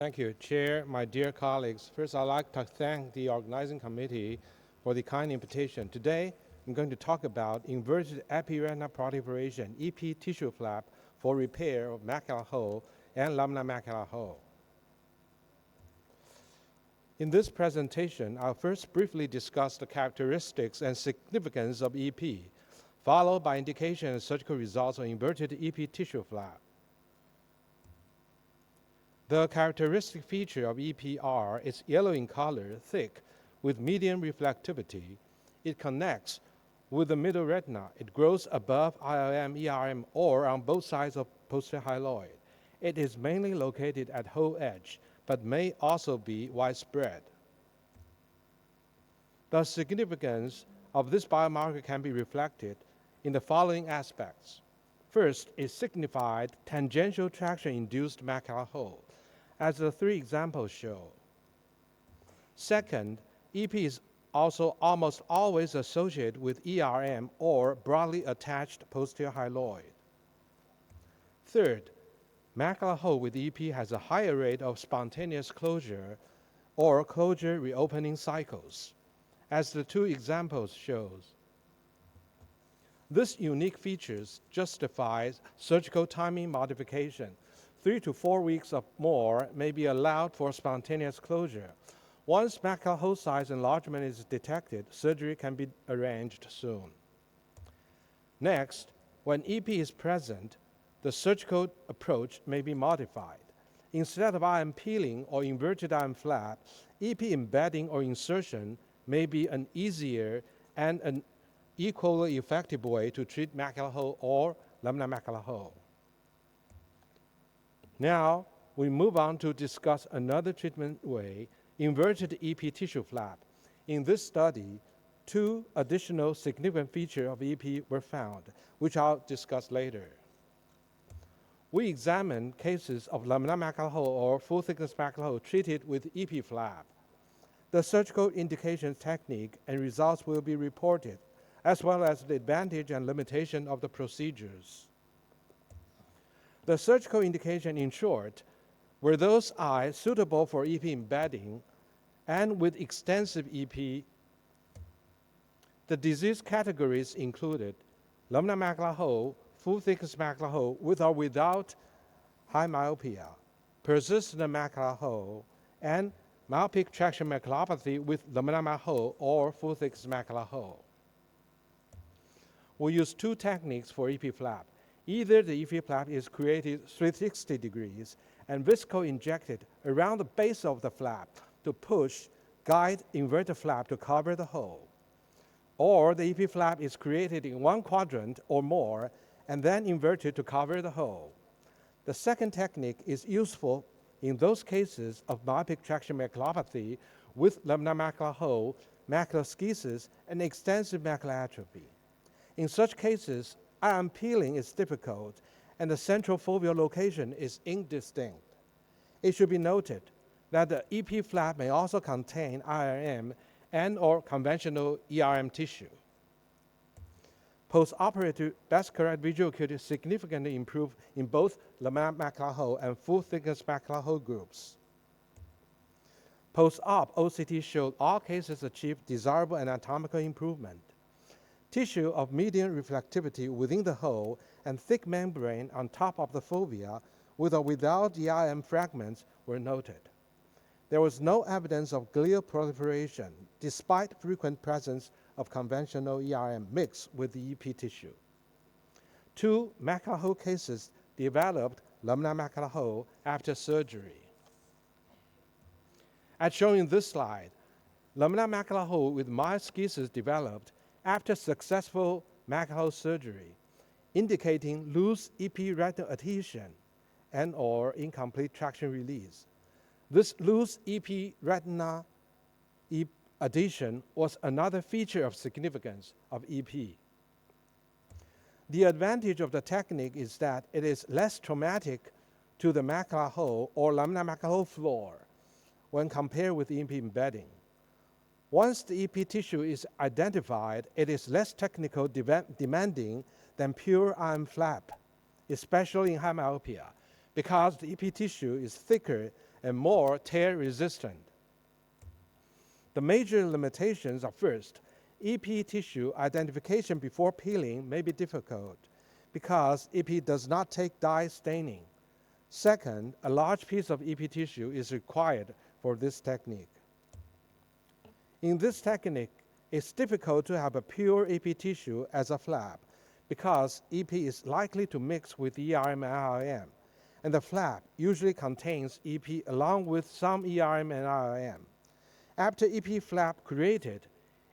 Thank you, Chair, my dear colleagues. First, I'd like to thank the organizing committee for the kind invitation. Today, I'm going to talk about inverted epiretinal proliferation, EP tissue flap for repair of macular hole and lamina macular hole. In this presentation, I'll first briefly discuss the characteristics and significance of EP, followed by indication and surgical results of inverted EP tissue flap. The characteristic feature of EPR is yellow in color, thick, with medium reflectivity. It connects with the middle retina. It grows above IOM, ERM, or on both sides of posterior hyaloid. It is mainly located at hole edge, but may also be widespread. The significance of this biomarker can be reflected in the following aspects. First, it signified tangential traction-induced macular hole, as the three examples show. Second, EP is also almost always associated with ERM or broadly attached posterior hyaloid. Third, macular hole with EP has a higher rate of spontaneous closure or closure reopening cycles, as the two examples shows. This unique features justifies surgical timing modification. 3 to 4 weeks or more may be allowed for spontaneous closure. Once macular hole size enlargement is detected, surgery can be arranged soon. Next, when EP is present, the surgical approach may be modified. Instead of IM peeling or inverted IM flap, EP embedding or insertion may be an easier and an equally effective way to treat macular hole or lamina macular hole. Now, we move on to discuss another treatment way, inverted EP tissue flap. In this study, two additional significant features of EP were found, which I'll discuss later. We examined cases of lamina macular hole or full-thickness macular hole treated with EP flap. The surgical indication technique and results will be reported, as well as the advantage and limitation of the procedures. The surgical indication, in short, were those eyes suitable for EP embedding and with extensive EP. The disease categories included lamina macular hole, full-thickness macular hole with or without high myopia, persistent macular hole, and myopic traction maculopathy with lamina macular hole or full-thickness macular hole. We use two techniques for EP flap. Either the EP flap is created 360 degrees and visco-injected around the base of the flap to push, guide inverted flap to cover the hole. Or the EP flap is created in one quadrant or more and then inverted to cover the hole. The second technique is useful in those cases of myopic traction maculopathy with lamina macular hole, macular schisis, and extensive macular atrophy. In such cases, IM peeling is difficult and the central foveal location is indistinct. It should be noted that the EP flap may also contain IRM and or conventional ERM tissue. Post-operative best-corrected visual acuity significantly improved in both lamina macular hole and full-thickness macular hole groups. Post-op OCT showed all cases achieved desirable anatomical improvement. Tissue of medium reflectivity within the hole and thick membrane on top of the fovea with or without ERM fragments were noted. There was no evidence of glial proliferation despite frequent presence of conventional ERM mixed with the EP tissue. 2 macular hole cases developed lamina macular hole after surgery. As shown in this slide, lamina macular hole with mild schisis developed after successful macular hole surgery, indicating loose EP retinal adhesion and or incomplete traction release. This loose EP retina adhesion was another feature of significance of EP. The advantage of the technique is that it is less traumatic to the macular hole or lamina macular hole floor when compared with EP embedding. Once the EP tissue is identified, it is less technical demanding than pure IM flap, especially in high myopia, because the EP tissue is thicker and more tear resistant. The major limitations are first, EP tissue identification before peeling may be difficult because EP does not take dye staining. Second, a large piece of EP tissue is required for this technique. In this technique, it's difficult to have a pure EP tissue as a flap because EP is likely to mix with ERM and IRM, and the flap usually contains EP along with some ERM and IRM. After EP flap created,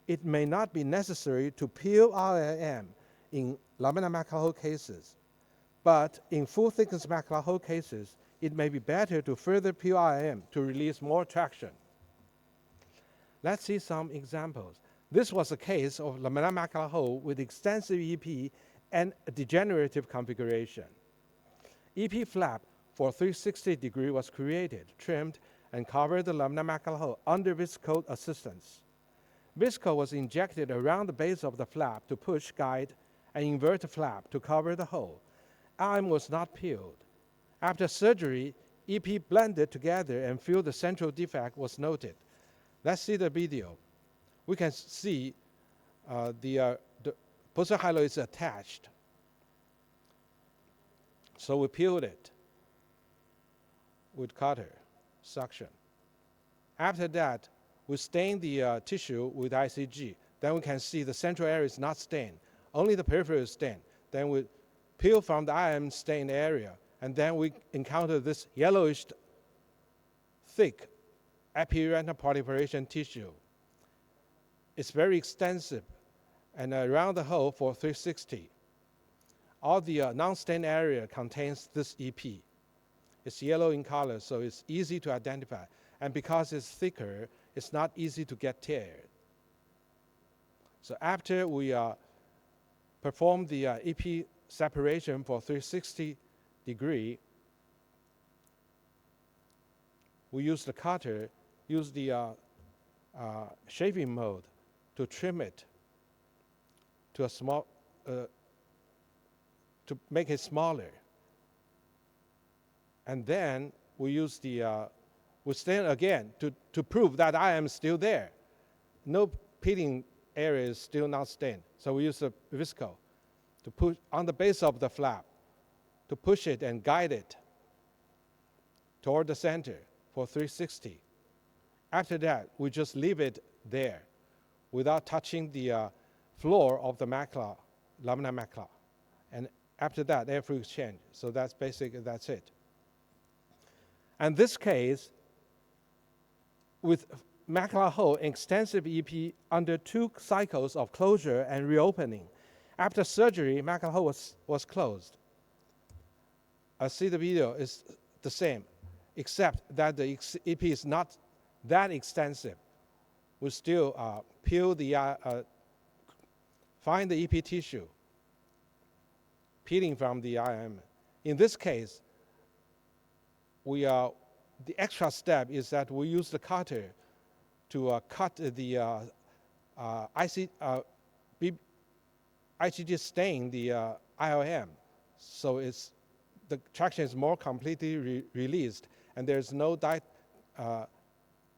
it may not be necessary to peel IRM in laminar macular hole cases, but in full thickness macular hole cases, it may be better to further peel IRM to release more traction. Let's see some examples. This was a case of laminar macular hole with extensive EP and a degenerative configuration. EP flap for 360 degree was created, trimmed, and covered the laminar macular hole under visco assistance. Visco was injected around the base of the flap to push, guide, and invert the flap to cover the hole. IRM was not peeled. After surgery, EP blended together and filled the central defect was noted. Let's see the video. We can see the posterior hyalo is attached. So we peeled it with cutter, suction. After that, we stained the tissue with ICG. Then we can see the central area is not stained. Only the periphery is stained. Then we peel from the IM stained area, and then we encounter this yellowish, thick epiretinal proliferation tissue. It's very extensive and around the hole for 360. All the non-stained area contains this EP. It's yellow in color, so it's easy to identify. And because it's thicker, it's not easy to get teared. So after we perform the EP separation for 360 degree, we use the cutter, use the shaving mode to trim it to a small, to make it smaller. And then we use the, we stain again to prove that I am still there. No peeling area is still not stained. So we use the visco to push on the base of the flap, to push it and guide it toward the center for 360. After that, we just leave it there without touching the floor of the macula, laminar macula. And after that, air fluid exchange. So that's basically, that's it. And this case, with macular hole extensive EP under 2 cycles of closure and reopening. After surgery, macular hole was closed. I see the video is the same, except that the EP is not that extensive. We still peel the, find the EP tissue, peeling from the IM. In this case, the extra step is that we use the cutter to cut the ICG stain the IOM. So the traction is more completely released, and there's no dye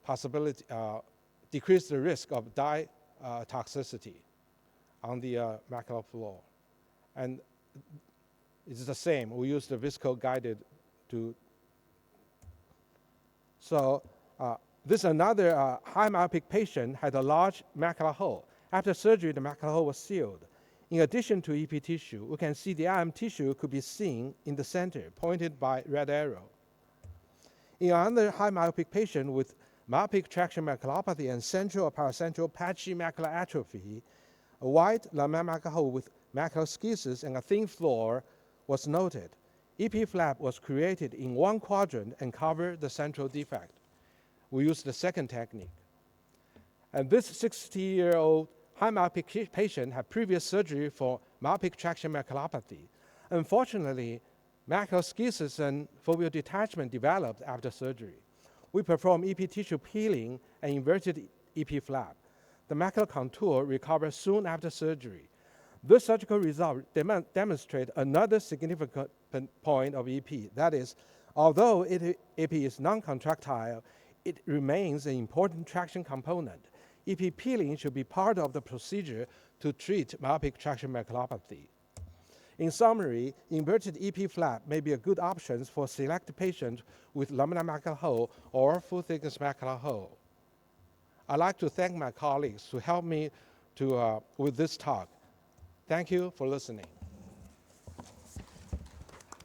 possibility, decrease the risk of dye toxicity on the macular floor. And it's the same. We use the visco guided to. So this another high myopic patient had a large macular hole. After surgery, the macular hole was sealed. In addition to EP tissue, we can see the IM tissue could be seen in the center, pointed by red arrow. In another high myopic patient with myopic traction maculopathy and central or paracentral patchy macular atrophy, a wide laminar macular hole with macular schisis and a thin floor was noted. EP flap was created in one quadrant and covered the central defect. We used the second technique. And this 60-year-old high myopic patient had previous surgery for myopic traction maculopathy. Unfortunately, macular schisis and foveal detachment developed after surgery. We performed EP tissue peeling and inverted EP flap. The macular contour recovered soon after surgery. This surgical result demonstrates another significant point of EP, that is, Although EP is non-contractile, it remains an important traction component. EP peeling should be part of the procedure to treat myopic traction maculopathy. In summary, inverted EP flap may be a good option for select patients with laminar macular hole or full-thickness macular hole. I'd like to thank my colleagues who helped me with this talk. Thank you for listening.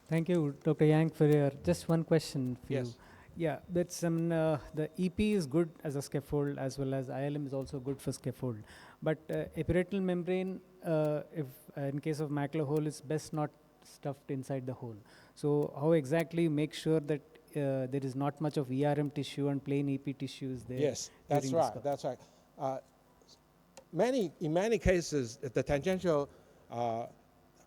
Thank you, Dr. Yang, for your just one question for Yes. you. Yeah, that's the EP is good as a scaffold as well as ILM is also good for scaffold. But epiretinal membrane, if in case of macular hole, is best not stuffed inside the hole. So how exactly make sure that there is not much of ERM tissue and plain EP tissues there? Yes, that's during the right. scuff? That's right. In many cases, the tangential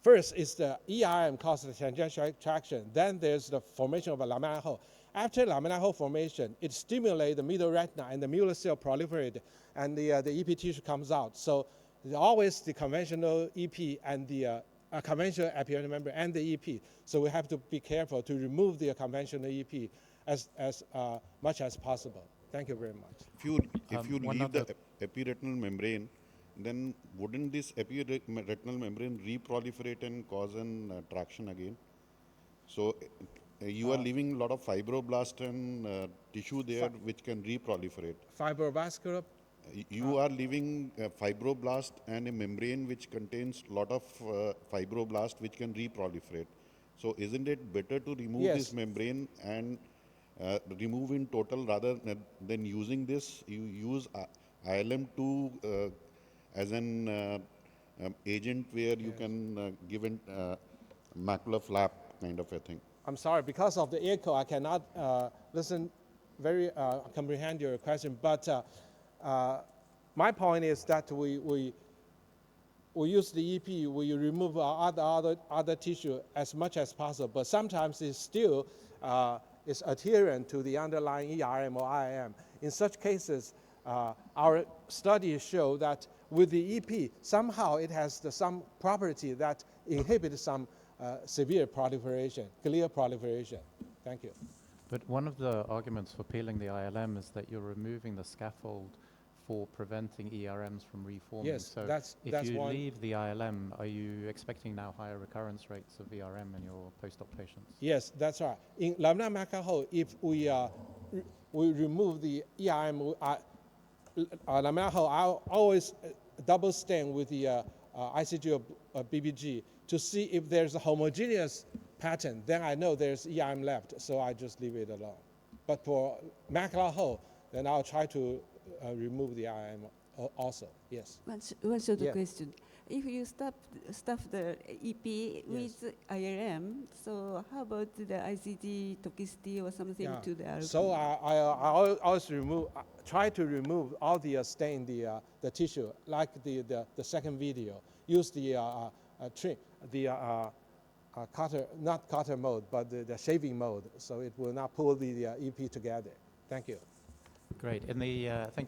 first is the ERM causes the tangential traction. Then there's the formation of a laminar hole. After laminar hole formation, it stimulates the middle retina and the mural cell proliferate, and the EP tissue comes out. So always the conventional EP and the conventional epiretinal membrane and the EP. So we have to be careful to remove the conventional EP as much as possible. Thank you very much. If you leave the epiretinal membrane, then wouldn't this epiretinal membrane reproliferate and cause an traction again? So you are leaving a lot of fibroblast and tissue there which can reproliferate. Fibrovascular? You are leaving a fibroblast and a membrane which contains a lot of fibroblast which can reproliferate. So isn't it better to remove this membrane and remove in total rather than using this? You use ILM2 as an agent where you can give an macular flap kind of a thing. I'm sorry, because of the echo, I cannot comprehend your question. But my point is that we use the EP, we remove other tissue as much as possible. But sometimes it still is adherent to the underlying ERM or IM. In such cases, our studies show that with the EP, somehow it has some property that inhibits some severe proliferation, clear proliferation. Thank you. But one of the arguments for peeling the ILM is that you're removing the scaffold for preventing ERMs from reforming. Yes, so that's if you one. leave the ILM, are you expecting now higher recurrence rates of ERM in your post-op patients? Yes, that's right. In laminar macular hole, if we remove the ERM, laminar hole, I always double stain with the ICG or BBG to see if there's a homogeneous pattern. Then I know there's ERM left, so I just leave it alone. But for macular hole, then I'll try to remove the IM also. Yes. One short question. If you stuff the EP with IRM, so how about the ICG toxicity or something to the RP? So I always try to remove all the stain, the tissue, like the second video. Use the cutter, not cutter mode, but the shaving mode, so it will not pull the EP together. Thank you. Great. Thank you.